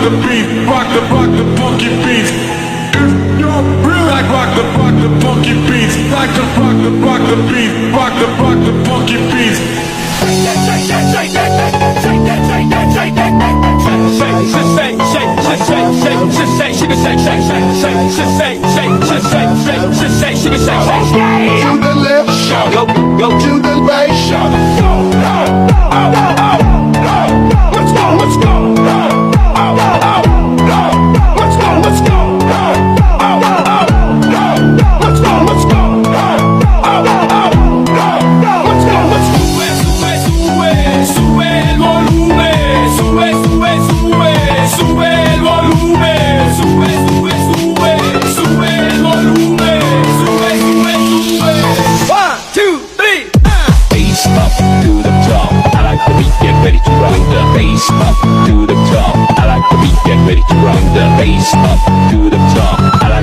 the beat, rock the funky beats. If you're real, like rock the funky beats, like to rock the beat, rock the funky beats. To the left, shout go to the right, shout let's go, let's go. Let's go, let's go. Let's go, let's go. Let's go, let's go. Sube el volumen, sube el volumen, sube el volumen, sube el volumen. 1, 2, 3, bass up to the top. I like the beat, get ready to rock the bass up to the top. I like the beat, get ready to rock the bass up to the top. I like